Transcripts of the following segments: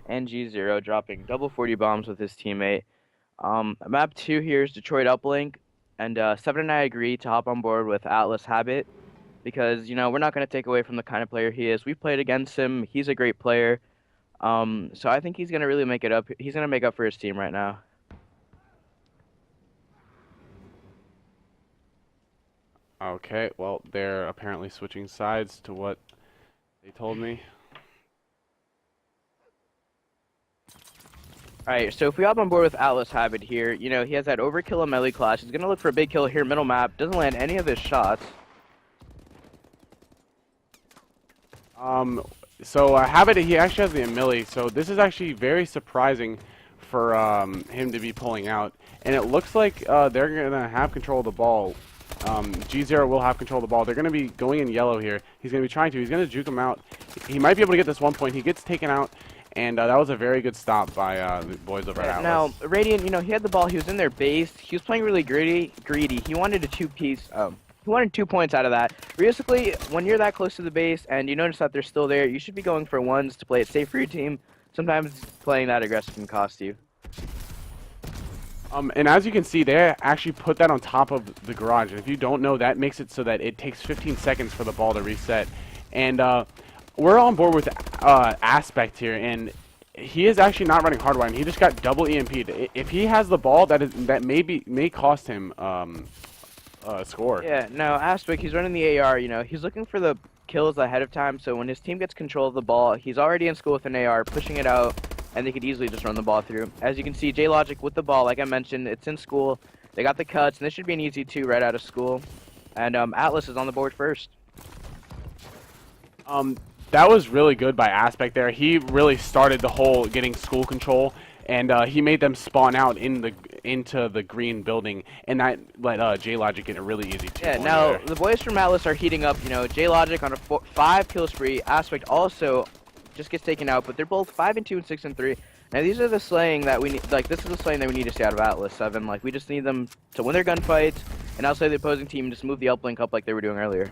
and GZero dropping double 40 bombs with his teammate. Map 2 here is Detroit Uplink, and Seven and I agree to hop on board with Atlas Habit because, we're not going to take away from the kind of player he is. We've played against him. He's a great player. So I think he's going to really make it up. He's going to make up for his team right now. Okay, well, they're apparently switching sides to what they told me. Alright, so if we hop on board with Atlas Habit here, he has that overkill and melee clash. He's going to look for a big kill here, middle map. Doesn't land any of his shots. So Habit, he actually has the melee, so this is actually very surprising for him to be pulling out. And it looks like they're going to have control of the ball. GZero will have control of the ball. They're going to be going in yellow here. He's going to be trying to. He's going to juke him out. He might be able to get this 1 point. He gets taken out. And that was a very good stop by the boys over at Atlas. Now, Radiant, he had the ball. He was in their base. He was playing really greedy. He wanted a two-piece. He wanted 2 points out of that. Realistically, when you're that close to the base and you notice that they're still there, you should be going for ones to play it safe for your team. Sometimes playing that aggressive can cost you. And as you can see, they actually put that on top of the garage. And if you don't know, that makes it so that it takes 15 seconds for the ball to reset. And we're on board with Aspect here, and he is actually not running hardwired. He just got double EMP'd. If he has the ball, that may cost him a score. Yeah, no, Aspect, he's running the AR. He's looking for the kills ahead of time. So when his team gets control of the ball, he's already in school with an AR, pushing it out, and they could easily just run the ball through. As you can see, J-Logic with the ball, like I mentioned, it's in school. They got the cuts, and this should be an easy 2 right out of school. And Atlas is on the board first. That was really good by Aspect there. He really started the whole getting school control, and he made them spawn out into the green building, and that let J-Logic get a really easy 2 Yeah, now the boys from Atlas are heating up. J-Logic on a 5 kill spree. Aspect also just gets taken out, but they're both 5 and 2 and 6 and 3. Now these are the slaying that we need. This is the slaying that we need to see out of Atlas 7. We just need them to win their gunfights and outslay the opposing team and just move the uplink up like they were doing earlier.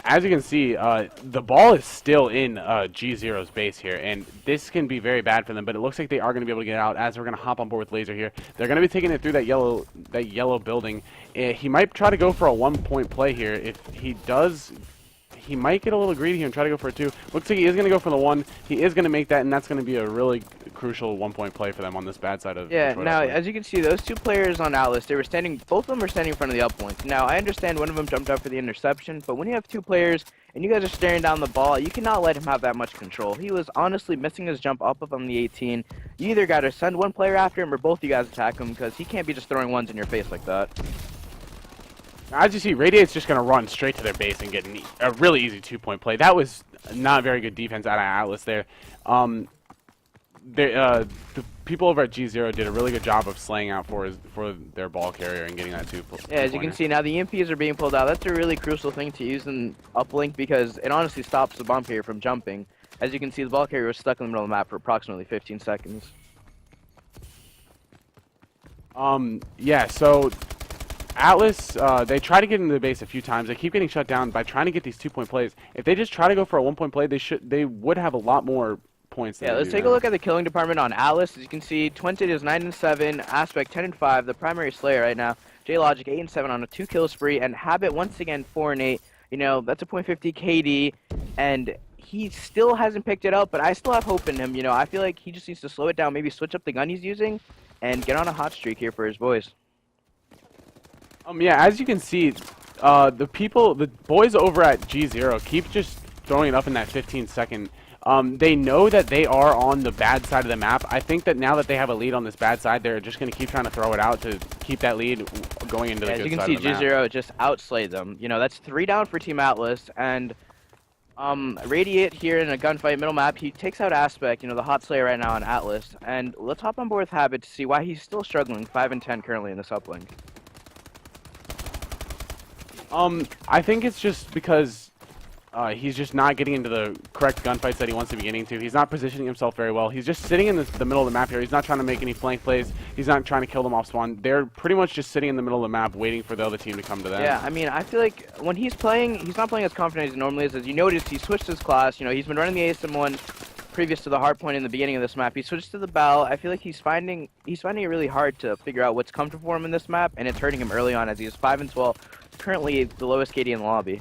As you can see, the ball is still in GZero's base here, and this can be very bad for them, but it looks like they are going to be able to get out as we're going to hop on board with Laser here. They're going to be taking it through that yellow building. He might try to go for a 1 point play here. If he does, he might get a little greedy here and try to go for a 2. Looks like he is going to go for the 1. He is going to make that, and that's going to be a really crucial 1 point play for them on this bad side of Yeah, Detroit now, Uplink. as you can see, those 2 players on Atlas, both of them were standing in front of the uplink. Now, I understand one of them jumped up for the interception, but when you have 2 players and you guys are staring down the ball, you cannot let him have that much control. He was honestly missing his jump up on the 18. You either got to send one player after him or both you guys attack him because he can't be just throwing ones in your face like that. As you see, Radiant's just going to run straight to their base and get a really easy 2 point play. That was not very good defense out of Atlas there. The people over at GZero did a really good job of slaying out for their ball carrier and getting that 2 point. Yeah, as you can see now, the EMPs are being pulled out. That's a really crucial thing to use in uplink because it honestly stops the bomb carrier from jumping. As you can see, the ball carrier was stuck in the middle of the map for approximately 15 seconds. Yeah, so Atlas, they try to get into the base a few times. They keep getting shut down by trying to get these 2 point plays. If they just try to go for a 1 point play, they would have a lot more points. Yeah, let's take a look at the killing department on Atlas. As you can see, Twinted is 9 and 7, Aspect 10 and 5, the primary slayer right now. J-Logic 8 and 7 on a 2 kill spree, and Habit once again 4 and 8. That's a .50 KD, and he still hasn't picked it up, but I still have hope in him. I feel like he just needs to slow it down, maybe switch up the gun he's using, and get on a hot streak here for his boys. Yeah, as you can see, the boys over at GZero keep just throwing it up in that 15-second. They know that they are on the bad side of the map. I think that now that they have a lead on this bad side, they're just going to keep trying to throw it out to keep that lead going into the good side of the map. As you can see, GZero just outslayed them. That's 3 down for Team Atlas, and Radiate here in a gunfight middle map, he takes out Aspect, the hot slayer right now on Atlas, and let's hop on board with Habit to see why he's still struggling, 5 and 10 currently in this uplink. I think it's just because he's just not getting into the correct gunfights that he wants to be getting to. He's not positioning himself very well. He's just sitting in the middle of the map here. He's not trying to make any flank plays. He's not trying to kill them off spawn. They're pretty much just sitting in the middle of the map waiting for the other team to come to them. Yeah, I mean, I feel like when he's playing, he's not playing as confident as he normally is. As you noticed, he switched his class. He's been running the ASM one previous to the hard point in the beginning of this map. He switched to the Bell. I feel like he's finding it really hard to figure out what's comfortable for him in this map, and it's hurting him early on as he is 5 and 12, currently the lowest KD in the lobby.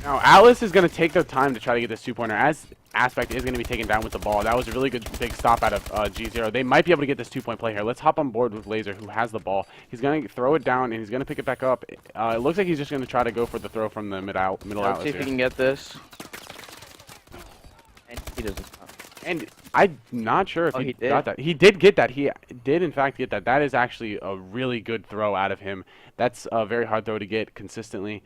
Now, Atlas is going to take their time to try to get this two-pointer, as Aspect is going to be taken down with the ball. That was a really good big stop out of GZero. They might be able to get this two-point play here. Let's hop on board with Laser, who has the ball. He's going to throw it down, and he's going to pick it back up. It looks like he's just going to try to go for the throw from the middle outlet. Let's see if he can get this. And he doesn't. And I'm not sure if he did. got that. He did get that. He did, in fact, get that. That is actually a really good throw out of him. That's a very hard throw to get consistently.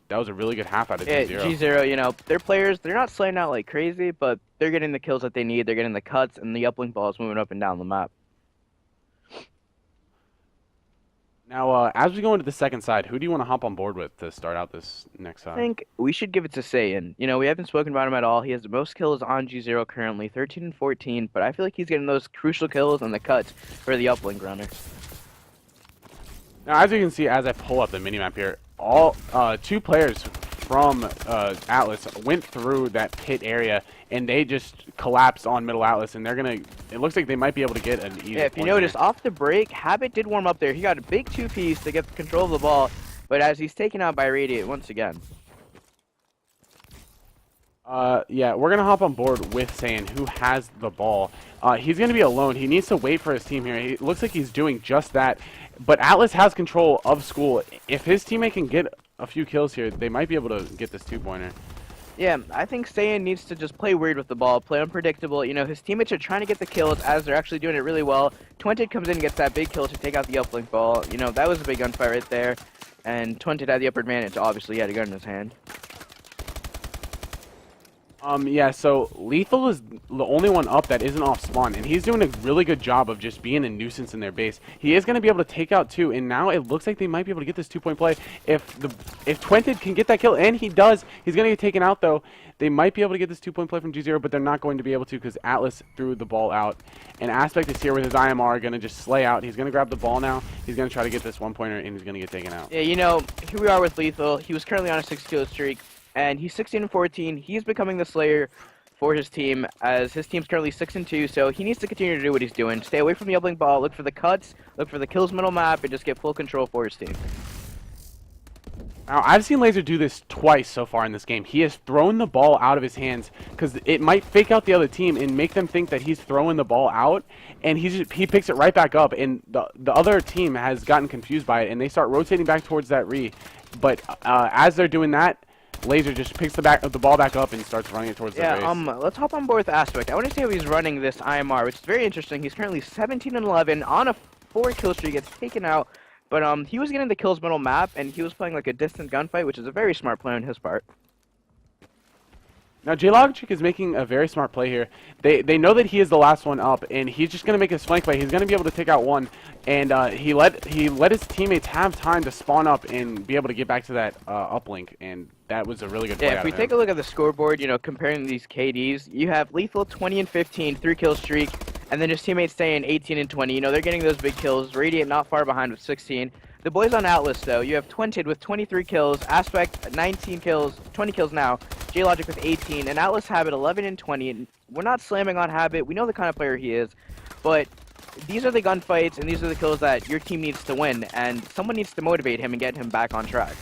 That was a really good half out of GZero. GZero, you know, their players, they're not slaying out like crazy, but they're getting the kills that they need. They're getting the cuts, and the uplink ball is moving up and down the map. Now, as we go into the second side, who do you want to hop on board with to start out this next side? I think we should give it to Saiyan. You know, we haven't spoken about him at all. He has the most kills on GZero currently, 13 and 14, but I feel like he's getting those crucial kills and the cuts for the uplink runner. Now, as you can see, as I pull up the minimap here, all two players from Atlas went through that pit area, and they just collapsed on middle Atlas, and they're gonna. It looks like they might be able to get an easy. Yeah, if you point notice, there. off the break, Habit did warm up there. He got a big two-piece to get control of the ball, but as he's taken out by Radiate once again. Yeah, we're gonna hop on board with Saiyan, who has the ball. He's gonna be alone. He needs to wait for his team here. It looks like he's doing just that. But Atlas has control of school. If his teammate can get a few kills here, they might be able to get this two-pointer. Yeah, I think Saiyan needs to just play weird with the ball, play unpredictable. You know, his teammates are trying to get the kills as they're actually doing it really well. Twented comes in and gets that big kill to take out the uplink ball. You know, that was a big gunfight right there. And Twented had the upper advantage. Obviously, he had a gun in his hand. Yeah, so Lethal is the only one up that isn't off spawn, and he's doing a really good job of just being a nuisance in their base. He is going to be able to take out two, and now it looks like they might be able to get this two-point play. If Twented can get that kill, and he does, he's going to get taken out, though. They might be able to get this two-point play from GZero, but they're not going to be able to because Atlas threw the ball out. And Aspect is here with his IMR, going to just slay out. He's going to grab the ball now. He's going to try to get this one-pointer, and he's going to get taken out. Yeah, you know, here we are with Lethal. He was currently on a 6-kill streak. And he's 16 and 14. He's becoming the Slayer for his team, as his team's currently 6 and 2. So he needs to continue to do what he's doing. Stay away from the uplink ball. Look for the cuts. Look for the kills middle map, and just get full control for his team. Now, I've seen Laser do this twice so far in this game. He has thrown the ball out of his hands because it might fake out the other team and make them think that he's throwing the ball out, and he picks it right back up, and the other team has gotten confused by it, and they start rotating back towards that re. But as they're doing that, Laser just picks the ball back up and starts running it towards the base. Let's hop on board with Aspect. I want to see how he's running this IMR, which is very interesting. He's currently 17 and 11 on a 4-kill streak. Gets taken out, but he was getting the kills middle map, and he was playing like a distant gunfight, which is a very smart play on his part. Now, J-Logic is making a very smart play here. They know that he is the last one up, and he's just going to make his flank play. He's going to be able to take out one, and he let his teammates have time to spawn up and be able to get back to that uplink, and that was a really good play. Yeah, if we take a look at the scoreboard, you know, comparing these KDs, you have Lethal 20 and 15, 3-kill streak, and then his teammates staying 18 and 20. You know, they're getting those big kills. Radiant not far behind with 16. The boys on Atlas, though, you have Twented with 23 kills, Aspect 19 kills, 20 kills now, J-Logic with 18, and Atlas Habit 11 and 20. And we're not slamming on Habit. We know the kind of player he is, but these are the gunfights and these are the kills that your team needs to win, and someone needs to motivate him and get him back on track.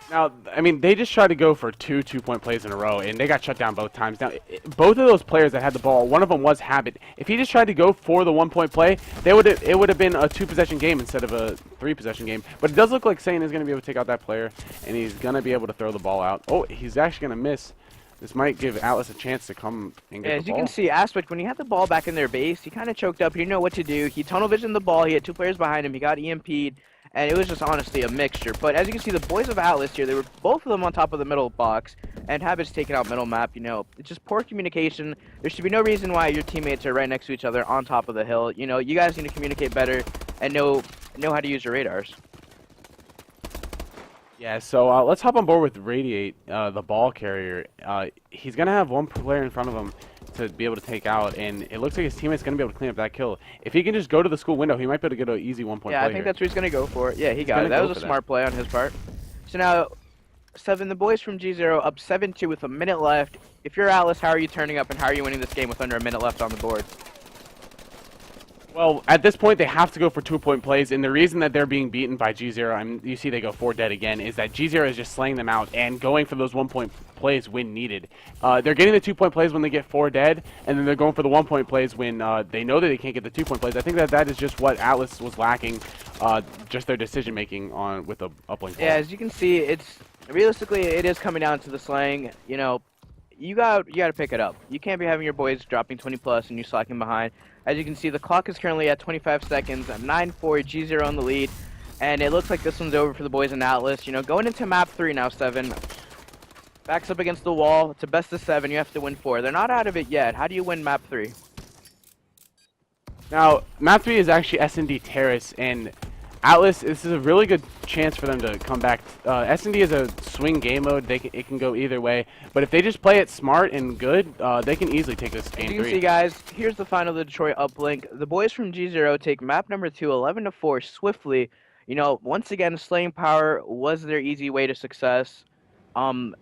Now, I mean, they just tried to go for two-point plays in a row, and they got shut down both times. Now, both of those players that had the ball, one of them was Habit. If he just tried to go for the one-point play, it would have been a 2-possession game instead of a 3-possession game. But it does look like Saiyan is going to be able to take out that player, and he's going to be able to throw the ball out. Oh, he's actually going to miss. This might give Atlas a chance to come and get the ball. As you can see, Aspect, when he had the ball back in their base, he kind of choked up. He didn't know what to do. He tunnel visioned the ball. He had 2 players behind him. He got EMP'd. And it was just honestly a mixture. But as you can see, the boys of Atlas here, they were both of them on top of the middle box. And Habit's taking out middle map, you know. It's just poor communication. There should be no reason why your teammates are right next to each other on top of the hill. You know, you guys need to communicate better and know how to use your radars. Yeah, so let's hop on board with Radiate, the ball carrier. He's going to have one player in front of him to be able to take out, and it looks like his teammate's going to be able to clean up that kill. If he can just go to the school window, he might be able to get an easy one-point play. Yeah, I think that's what he's going to go for. Yeah, he got it. That was a smart play on his part. So now, 7, the boys from GZero up 7-2 with a minute left. If you're Atlas, how are you turning up and how are you winning this game with under a minute left on the board? Well, at this point, they have to go for 2-point plays, and the reason that they're being beaten by GZero, I mean, you see they go 4 dead again, is that GZero is just slaying them out and going for those 1-point plays when needed. They're getting the 2-point plays when they get 4 dead, and then they're going for the 1-point plays when they know that they can't get the 2-point plays. I think that is just what Atlas was lacking, just their decision-making on with the uplink. Yeah, as you can see, it's realistically, it is coming down to the slaying. You know, you got to pick it up. You can't be having your boys dropping 20 plus and you slacking behind. As you can see, the clock is currently at 25 seconds, 9-4, GZero in the lead, and it looks like this one's over for the boys in Atlas. You know, going into map 3 now, 7. Backs up against the wall. It's a best of 7. You have to win 4. They're not out of it yet. How do you win map 3? Now, map 3 is actually S&D Terrace, and Atlas, this is a really good chance for them to come back. S&D is a swing game mode. It can go either way. But if they just play it smart and good, they can easily take this game 3. As you can see, guys, here's the final of the Detroit Uplink. The boys from GZero take map number 2, 11-4, swiftly. You know, once again, slaying power was their easy way to success. I'm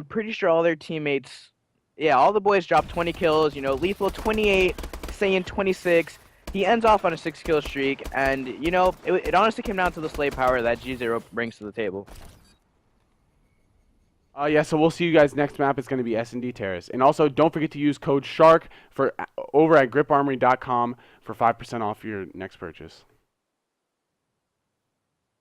pretty sure all their teammates, yeah, all the boys dropped 20 kills. You know, Lethal 28, Saiyan 26. He ends off on a 6-kill streak, and, you know, it honestly came down to the slay power that GZero brings to the table. Yeah, so we'll see you guys next map. It's going to be S&D Terrace. And also, don't forget to use code SHARK over at griparmory.com for 5% off your next purchase.